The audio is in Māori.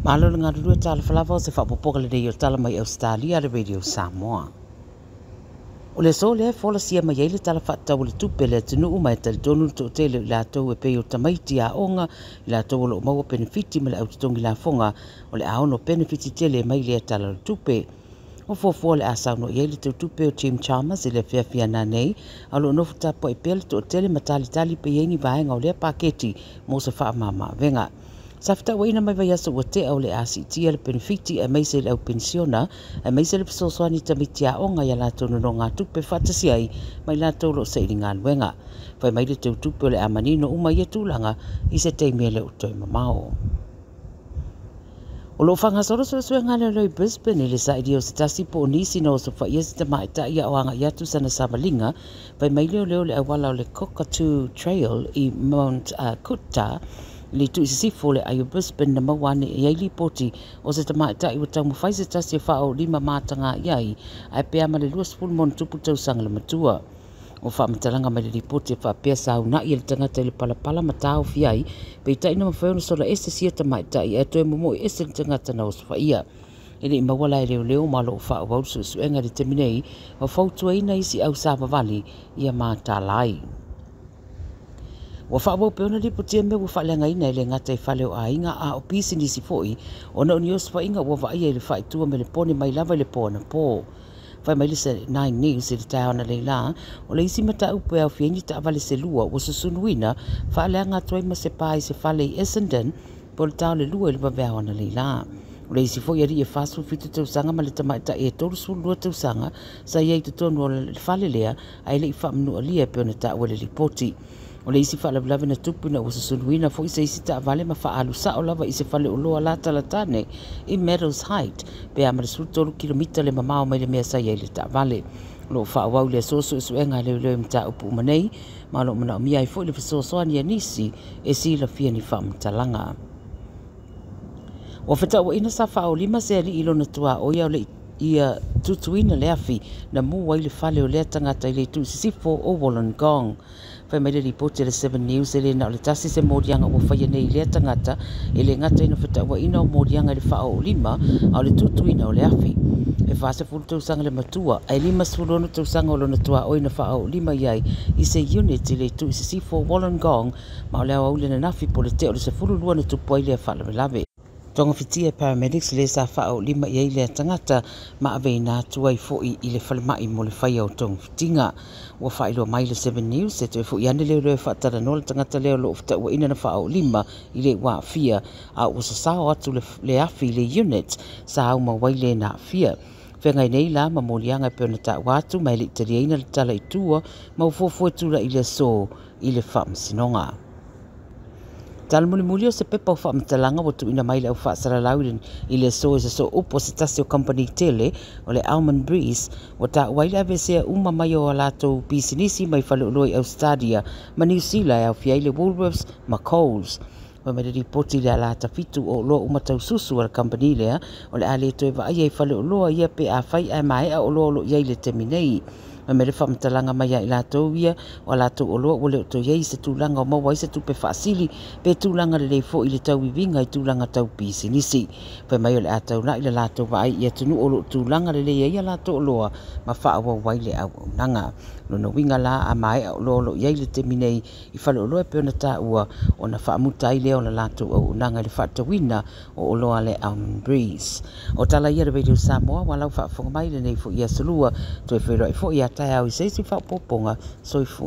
Malo ngā rurua Tala Fou se whapopoka le rei o tala mai Ausetalia le radio Samoa. O le so le fola sia mai le tala whaatau le tupe le tunu mai tali tonu to tele i lātou e peo tamaiti a onga i lātou lo maua benefiti ma le autitongi la fonga o le aono benefiti tele mai le tala le tupe. O fofua le asau no iei le tau tupe o Team Chalmers i le whiawhia nā nei a lo nofu tapo i pele to tele matali tali pe iei ni vaenga o le paketi mo se wha mama venga. Safta waina mai vai aso ua te au le asi tia le benefiti e meise le au pensiona e meise le pisosoani tamiti a onga ia lātou no ngā tupe whatasi ai mai lātou lo seiri ngā luenga. Vai mai le tau tupe o le amanino uma ia tūlanga i se teimea le utoi mamao. O lo whanga soro sue ngā leo i Brisbane i le sa idio se tasi po nisi no so wha ia se tamai ta ia o anga iatu sana Samalinga vai mai leo le awala o le Cockatoo Trail i Mount Kuta li tu sifo le ayo Brisbane na mawane e ai li poti o se tamai ta iwa tau mawhai se tasi e whao 5 mātanga iai ai pea ma le 2 mon tupu tau sanga le matua. O wha matalanga mai le ripoti e wha pea sa au na i le tangata le palapala matao fiai pe ta ina mawhaiona sola ese sia tamai ta i ato e momo i ese le tangata na osfa ia. Ele i mawala e leo malo o wha au su suenga le teminei o whautua ina isi au sa mawali ia mātalai. Wa whaabau peona ripotia me wa whalenga ina ele ngata i whale o ainga a o pisi nisi foi o na unios wha inga wa waia i le whaitua me le pone mai lava i le pōna pō. Whai mai le se 9 News i le tāona le la o le isi mata upe au fiengi ta avale se lua o susunuina whaaleanga toi ma se pai se whale i Essendon po le tau le lua i le babeaona le la. O le isi foi ari e whasu fitu tau sanga ma le tamaita e toru sulu lua tau sanga sa iei tu tonu o le whale lea ai le i whamnu alia peona ta ua le ripoti. O le isi whaalawalawe na tupu na usa sunuina fo isa isi ta avale ma whaalu sa o lava isi whale o loa la talatane i Meadows Height pe amare sultolu kilomita le mamao mai le mea sa iei le ta avale. Lo whaawau le soso isu enga le leo mta upu umanei ma lo mana o mia i fo le fisosoani a nisi e si la fia ni whamtalanga. O wheta o ina sa whao 5 se ali ilo na tua o ia o le ia tutuina le afi na mua i le whale o lea tangata i le tu sifo o Wollongong. Whai mai le ripoti le 7 News ele na o le tasi se mōrianga o whaia nei lea tangata ele ngata ina wheta wa ina o mōrianga le whao o 5 au le tutuina o le afi. E whase fulu tausanga le matua ai 5 sulono tausanga o lona tua o ina whao o 5 iai i se unit i le tu sifo Wollongong ma o lea waule na nafi po le te o le se fulu lua na tupu ai lea whale lawe. Tonga fitia paramedics le sa whao 5 iai lea tangata ma awei nā tuai foi i le whalemai mo le whaia o tonga fitinga. Ua whailo mai le 7 News se toi foi ane leo whaatara no le tangata leo lo ofta ua ina na whao 5 i le wā fia a usa sao atu le afi le unit sa au mawai le nā fia. Whengai nei la ma mōlianga peona ta watu mai le itariaina le tala i tua ma ufofua tura i le so i le whaamsinonga. Tala muli o se pepa o whaamatalanga watu ina mai le au whaasaralau i le so se so upo se tasi o company tele o le Almond Breeze o ta waile ave sea uma mai o alato pisinisi mai whale uloi Ausetalia ma New Zealand au fia i le Woolworths ma Coles. Wa me le ripoti le alata fitu o lo umatau susu o le company lea o le ale toi wa ai whale uloa ia pe a whai ai mai a uloa lo iai le teminei. Ma me le whamatalanga mai i lātou ia o lātou o loa o le o to iei se tūlanga o maua i se tupe whaasili pe tūlanga le leifo i le tau iwinga i tūlanga tau pisinisi. Pai mai o le ātou na i le lātou vai i atunu o lo tūlanga le leia i lātou o loa ma whaawa wai le au nanga. Lona winga la a mai o loa lo iei le teminei i whale o loa peona tā ua o na whaamuta i leo na lātou o nanga le whaatawina o loa le Almond Breeze. O tala ia le radio Samoa walau whaafonga mai le nei fo i asalua toi whaero i fo i tai au i seisi whaupoponga soifu.